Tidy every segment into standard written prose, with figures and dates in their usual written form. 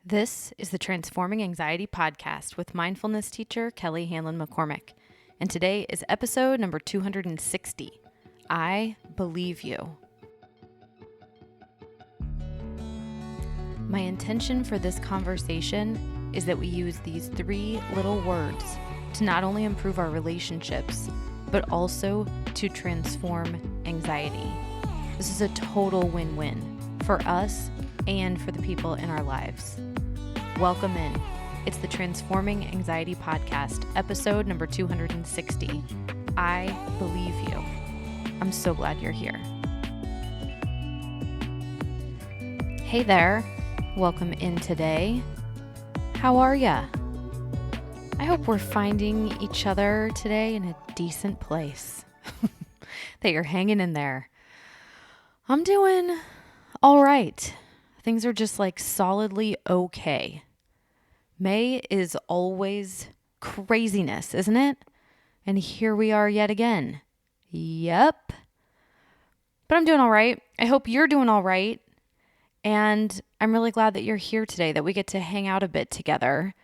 This is the Transforming Anxiety podcast with mindfulness teacher Kelly Hanlon McCormick. And today is episode number 260. I believe you. My intention for this conversation is that we use these three little words to not only improve our relationships, but also to transform anxiety. This is a total win-win for us and for the people in our lives. Welcome in. It's the Transforming Anxiety podcast, episode number 260. I believe you. I'm so glad you're here. Hey there. Welcome in today. How are ya? I hope we're finding each other today in a decent place. That you're hanging in there. I'm doing all right. Things are just like solidly okay. May is always craziness, isn't it? And here we are yet again. Yep. But I'm doing all right. I hope you're doing all right. And I'm really glad that you're here today, that we get to hang out a bit together,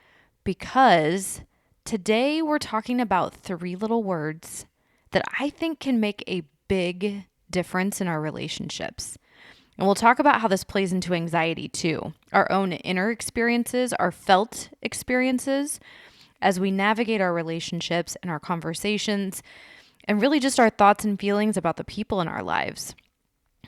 because today we're talking about three little words that I think can make a big difference in our relationships. And we'll talk about how this plays into anxiety too. Our own inner experiences, our felt experiences as we navigate our relationships and our conversations, and really just our thoughts and feelings about the people in our lives.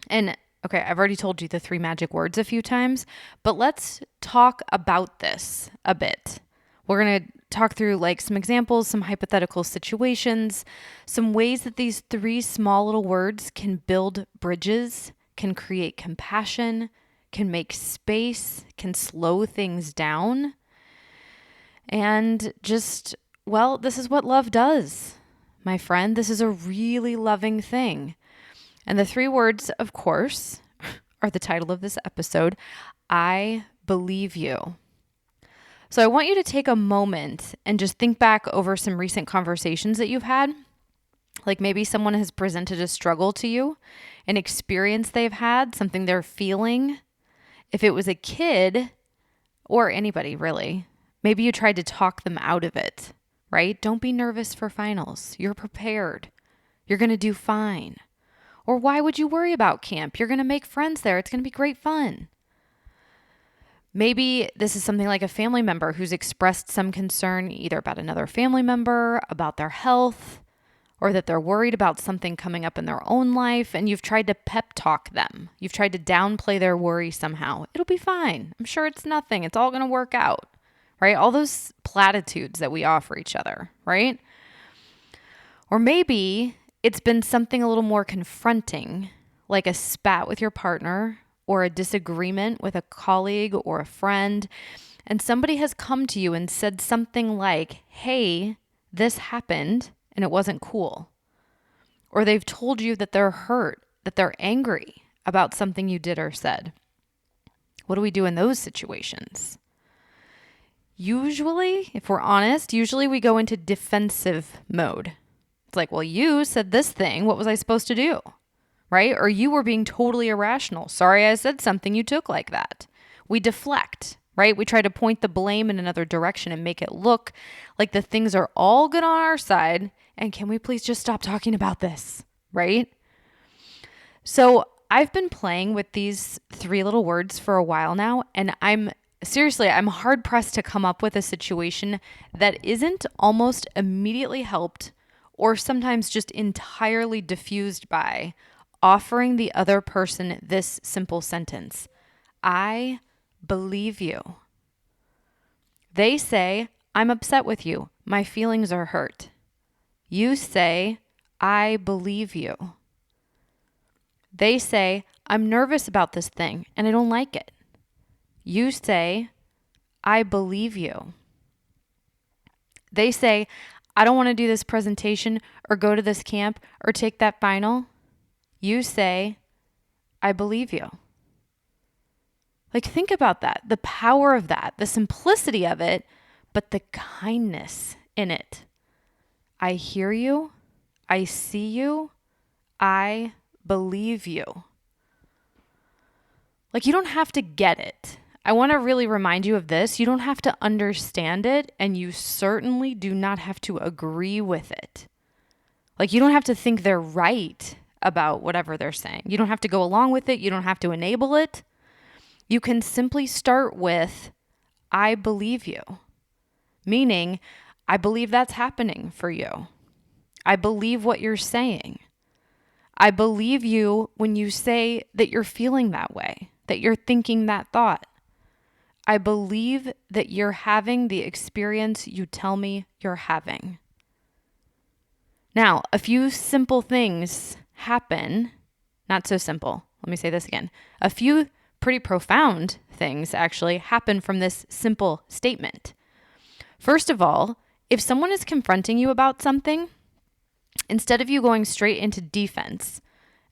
And okay, I've already told you the three magic words a few times, but let's talk about this a bit. We're going to talk through like some examples, some hypothetical situations, some ways that these three small little words can build bridges, can create compassion, can make space, can slow things down. And just, well, this is what love does, my friend. This is a really loving thing. And the three words, of course, are the title of this episode. I believe you. So I want you to take a moment and just think back over some recent conversations that you've had. Like maybe someone has presented a struggle to you, an experience they've had, something they're feeling. If it was a kid or anybody really, maybe you tried to talk them out of it, right? Don't be nervous for finals. You're prepared. You're going to do fine. Or why would you worry about camp? You're going to make friends there. It's going to be great fun. Maybe this is something like a family member who's expressed some concern either about another family member, about their health, or that they're worried about something coming up in their own life, and you've tried to pep talk them. You've tried to downplay their worry somehow. It'll be fine. I'm sure it's nothing. It's all going to work out, right? All those platitudes that we offer each other, right? Or maybe it's been something a little more confronting, like a spat with your partner or a disagreement with a colleague or a friend, and somebody has come to you and said something like, hey, this happened and it wasn't cool. Or they've told you that they're hurt, that they're angry about something you did or said. What do we do in those situations? Usually, if we're honest, we go into defensive mode. It's like, well, you said this thing. What was I supposed to do? Right? Or you were being totally irrational. Sorry, I said something you took like that. We deflect, right? We try to point the blame in another direction and make it look like the things are all good on our side. And can we please just stop talking about this, right? So I've been playing with these three little words for a while now, and I'm hard pressed to come up with a situation that isn't almost immediately helped or sometimes just entirely diffused by offering the other person this simple sentence. I believe you. They say, I'm upset with you. My feelings are hurt. You say, I believe you. They say, I'm nervous about this thing and I don't like it. You say, I believe you. They say, I don't want to do this presentation or go to this camp or take that final. You say, I believe you. Like, think about that, the power of that, the simplicity of it, but the kindness in it. I hear you. I see you. I believe you. Like, you don't have to get it. I want to really remind you of this. You don't have to understand it, and you certainly do not have to agree with it. Like, you don't have to think they're right about whatever they're saying. You don't have to go along with it. You don't have to enable it. You can simply start with, I believe you, meaning I believe that's happening for you. I believe what you're saying. I believe you when you say that you're feeling that way, that you're thinking that thought. I believe that you're having the experience you tell me you're having. Now, a few simple things happen, not so simple. Let me say this again. A few pretty profound things actually happen from this simple statement. First of all, if someone is confronting you about something, instead of you going straight into defense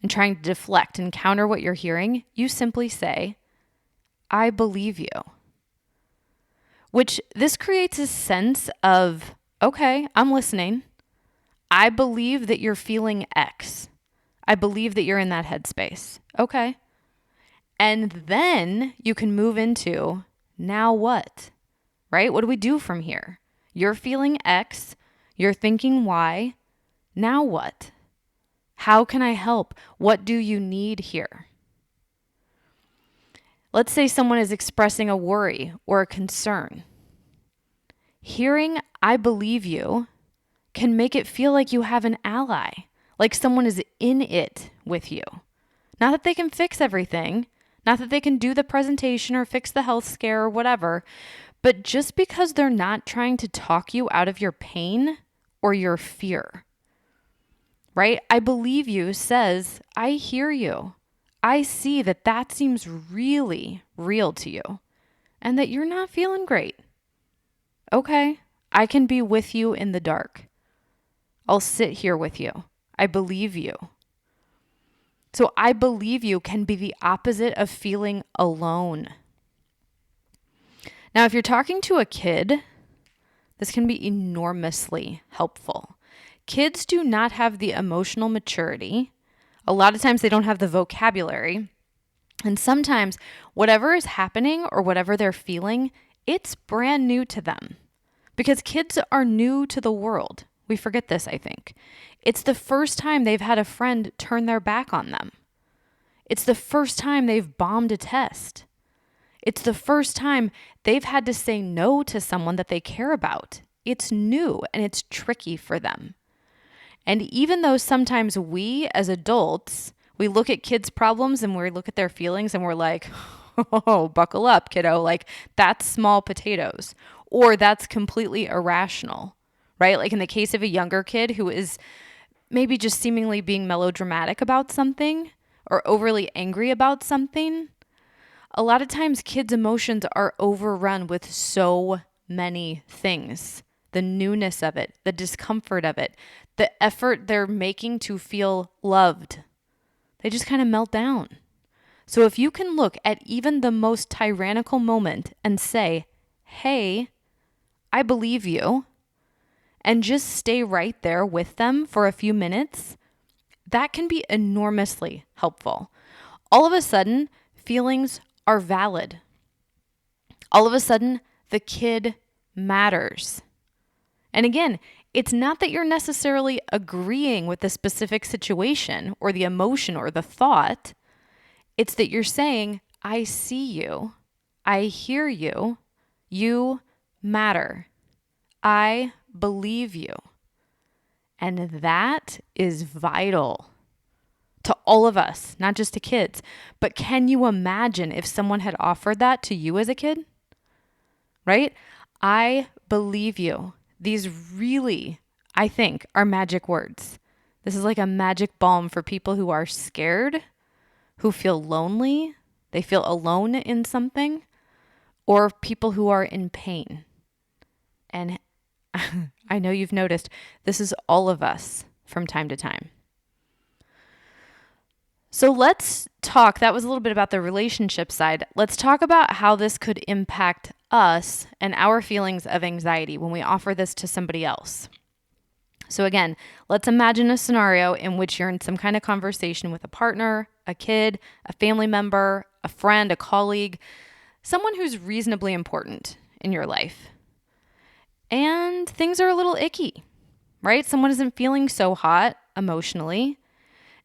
and trying to deflect and counter what you're hearing, you simply say, I believe you. Which this creates a sense of, okay, I'm listening. I believe that you're feeling X. I believe that you're in that headspace. Okay. And then you can move into, now what? Right? What do we do from here? You're feeling X. You're thinking Y. Now what? How can I help? What do you need here? Let's say someone is expressing a worry or a concern. Hearing, I believe you, can make it feel like you have an ally, like someone is in it with you. Not that they can fix everything, not that they can do the presentation or fix the health scare or whatever, but just because they're not trying to talk you out of your pain or your fear. Right? I believe you says, I hear you. I see that that seems really real to you and that you're not feeling great. Okay, I can be with you in the dark. I'll sit here with you. I believe you. So I believe you can be the opposite of feeling alone. Now, if you're talking to a kid, this can be enormously helpful. Kids do not have the emotional maturity. A lot of times they don't have the vocabulary. And sometimes whatever is happening or whatever they're feeling, it's brand new to them. Because kids are new to the world. We forget this, I think. It's the first time they've had a friend turn their back on them. It's the first time they've bombed a test. It's the first time they've had to say no to someone that they care about. It's new and it's tricky for them. And even though sometimes we as adults, we look at kids' problems and we look at their feelings and we're like, oh, buckle up, kiddo. Like, that's small potatoes. Or that's completely irrational, right? Like in the case of a younger kid who is maybe just seemingly being melodramatic about something or overly angry about something. A lot of times kids' emotions are overrun with so many things. The newness of it, the discomfort of it, the effort they're making to feel loved. They just kind of melt down. So if you can look at even the most tyrannical moment and say, hey, I believe you, and just stay right there with them for a few minutes, that can be enormously helpful. All of a sudden, feelings are valid. All of a sudden, the kid matters. And again, it's not that you're necessarily agreeing with the specific situation or the emotion or the thought. It's that you're saying, I see you. I hear you. You matter. I believe you. And that is vital to all of us, not just to kids. But can you imagine if someone had offered that to you as a kid? Right? I believe you. These really, I think, are magic words. This is like a magic balm for people who are scared, who feel lonely, they feel alone in something, or people who are in pain. And I know you've noticed this is all of us from time to time. So let's talk, that was a little bit about the relationship side. Let's talk about how this could impact us and our feelings of anxiety when we offer this to somebody else. So again, let's imagine a scenario in which you're in some kind of conversation with a partner, a kid, a family member, a friend, a colleague, someone who's reasonably important in your life and things are a little icky, right? Someone isn't feeling so hot emotionally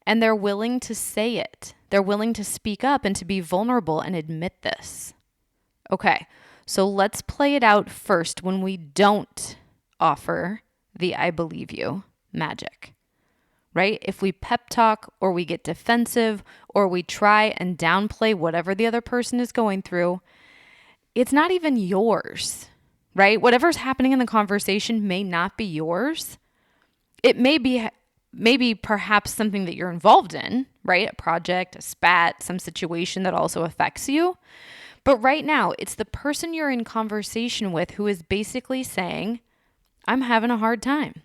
and they're willing to say it. They're willing to speak up and to be vulnerable and admit this. Okay, so let's play it out first when we don't offer the I believe you magic, right? If we pep talk or we get defensive or we try and downplay whatever the other person is going through, it's not even yours, right? Whatever's happening in the conversation may not be yours. It may be maybe perhaps something that you're involved in, right? A project, a spat, some situation that also affects you. But right now, it's the person you're in conversation with who is basically saying, I'm having a hard time,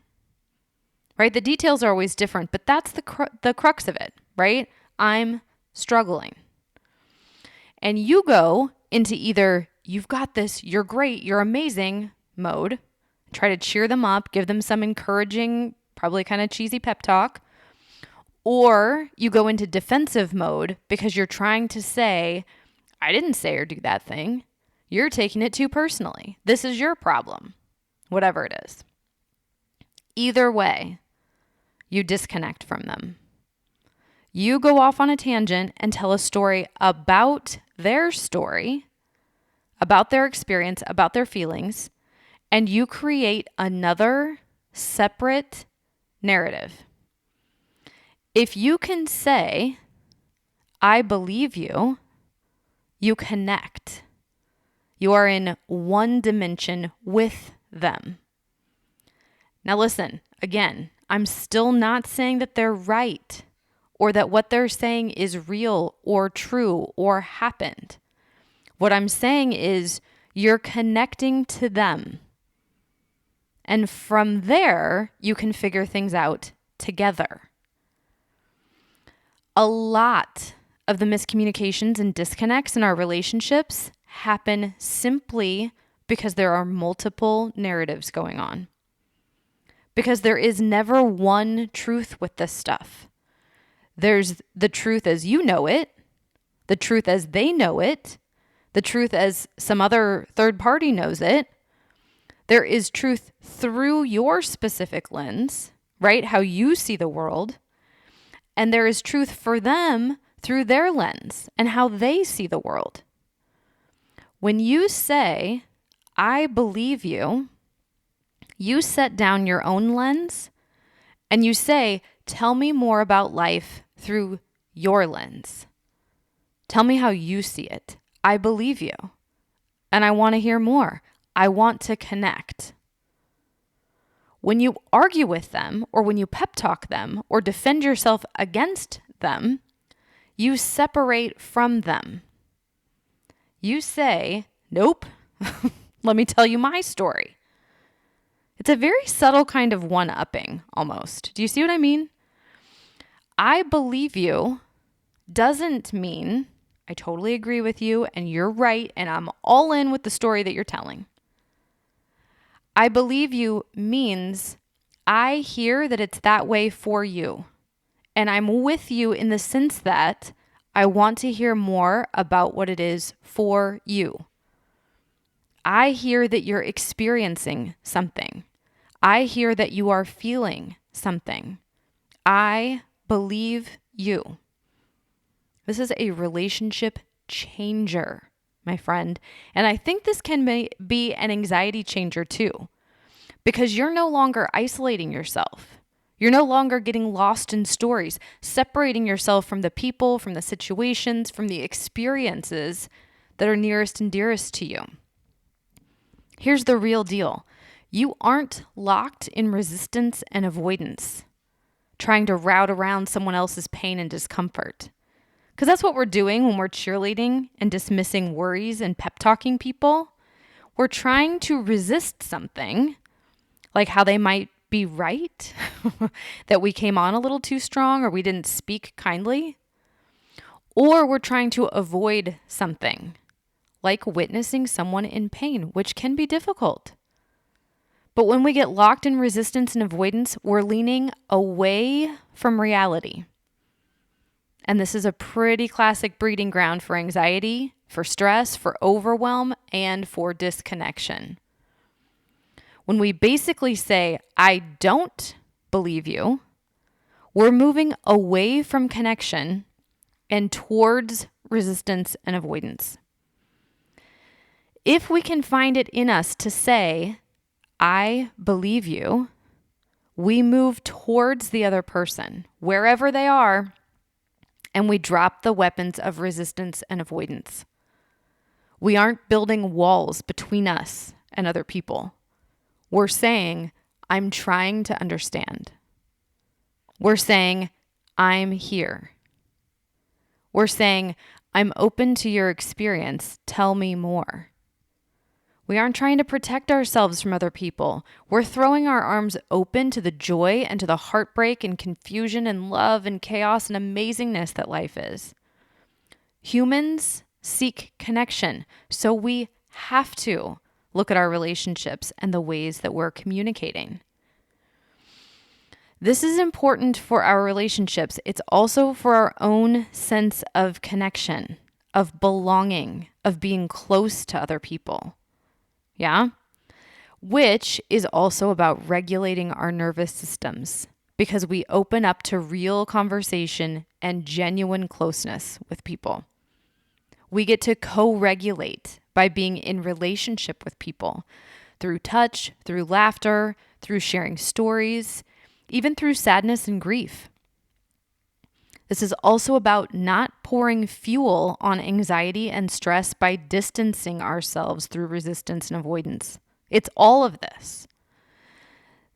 right? The details are always different, but that's the crux of it, right? I'm struggling. And you go into either you've got this, you're great, you're amazing mode, try to cheer them up, give them some encouraging, probably kind of cheesy pep talk, or you go into defensive mode because you're trying to say, I didn't say or do that thing. You're taking it too personally. This is your problem, whatever it is. Either way, you disconnect from them. You go off on a tangent and tell a story about their story, about their experience, about their feelings, and you create another separate narrative. If you can say, I believe you, you connect. You are in one dimension with them. Now listen, again, I'm still not saying that they're right or that what they're saying is real or true or happened. What I'm saying is you're connecting to them. And from there, you can figure things out together. A lot of the miscommunications and disconnects in our relationships happen simply because there are multiple narratives going on. Because there is never one truth with this stuff. There's the truth as you know it, the truth as they know it, the truth as some other third party knows it. There is truth through your specific lens, right? How you see the world. And there is truth for them through their lens and how they see the world. When you say, I believe you, you set down your own lens and you say, tell me more about life through your lens. Tell me how you see it. I believe you. And I want to hear more. I want to connect. When you argue with them or when you pep talk them or defend yourself against them, you separate from them. You say, nope, let me tell you my story. It's a very subtle kind of one-upping almost. Do you see what I mean? I believe you doesn't mean I totally agree with you and you're right and I'm all in with the story that you're telling. I believe you means I hear that it's that way for you. And I'm with you in the sense that I want to hear more about what it is for you. I hear that you're experiencing something. I hear that you are feeling something. I believe you. This is a relationship changer, my friend. And I think this can be an anxiety changer too, because you're no longer isolating yourself. You're no longer getting lost in stories, separating yourself from the people, from the situations, from the experiences that are nearest and dearest to you. Here's the real deal. You aren't locked in resistance and avoidance, trying to route around someone else's pain and discomfort. Because that's what we're doing when we're cheerleading and dismissing worries and pep talking people. We're trying to resist something, like how they might be right, that we came on a little too strong or we didn't speak kindly. Or we're trying to avoid something, like witnessing someone in pain, which can be difficult. But when we get locked in resistance and avoidance, we're leaning away from reality. And this is a pretty classic breeding ground for anxiety for stress, for overwhelm, and for disconnection. When we basically say, I don't believe you, we're moving away from connection and towards resistance and avoidance. If we can find it in us to say, I believe you, we move towards the other person, wherever they are, and we drop the weapons of resistance and avoidance. We aren't building walls between us and other people. We're saying, I'm trying to understand. We're saying, I'm here. We're saying, I'm open to your experience. Tell me more. We aren't trying to protect ourselves from other people. We're throwing our arms open to the joy and to the heartbreak and confusion and love and chaos and amazingness that life is. Humans seek connection, so we have to look at our relationships and the ways that we're communicating. This is important for our relationships. It's also for our own sense of connection, of belonging, of being close to other people. Yeah? Which is also about regulating our nervous systems because we open up to real conversation and genuine closeness with people. We get to co-regulate by being in relationship with people through touch, through laughter, through sharing stories, even through sadness and grief. This is also about not pouring fuel on anxiety and stress by distancing ourselves through resistance and avoidance. It's all of this.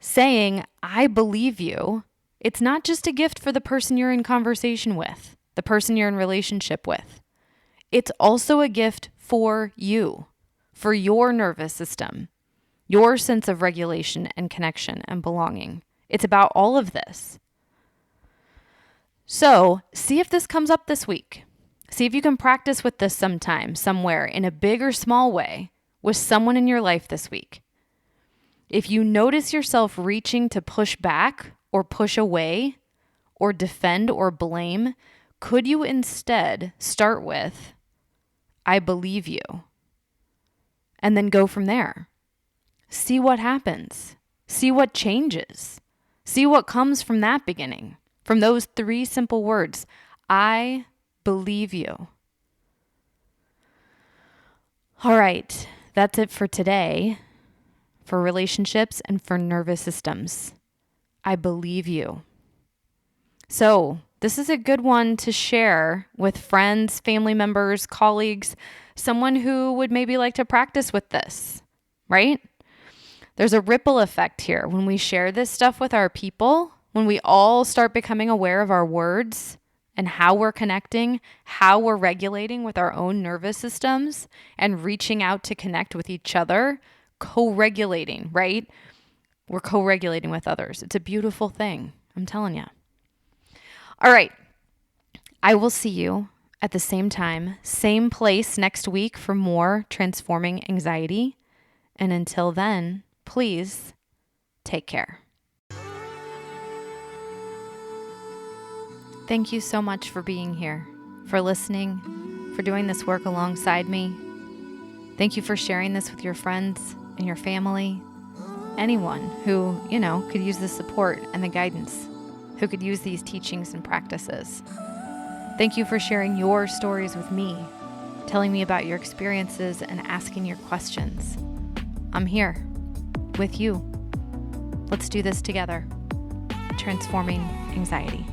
Saying, I believe you, it's not just a gift for the person you're in conversation with, the person you're in relationship with. It's also a gift for you, for your nervous system, your sense of regulation and connection and belonging. It's about all of this. So see if this comes up this week. See if you can practice with this sometime, somewhere, in a big or small way, with someone in your life this week. If you notice yourself reaching to push back or push away or defend or blame, could you instead start with, I believe you, and then go from there? See what happens. See what changes. See what comes from that beginning. From those 3 simple words, I believe you. All right, that's it for today, for relationships and for nervous systems. I believe you. So this is a good one to share with friends, family members, colleagues, someone who would maybe like to practice with this, right? There's a ripple effect here. When we share this stuff with our people, when we all start becoming aware of our words and how we're connecting, how we're regulating with our own nervous systems and reaching out to connect with each other, co-regulating, right? We're co-regulating with others. It's a beautiful thing. I'm telling you. All right. I will see you at the same time, same place next week for more Transforming Anxiety. And until then, please take care. Thank you so much for being here, for listening, for doing this work alongside me. Thank you for sharing this with your friends and your family, anyone who, could use the support and the guidance, who could use these teachings and practices. Thank you for sharing your stories with me, telling me about your experiences and asking your questions. I'm here with you. Let's do this together. Transforming Anxiety.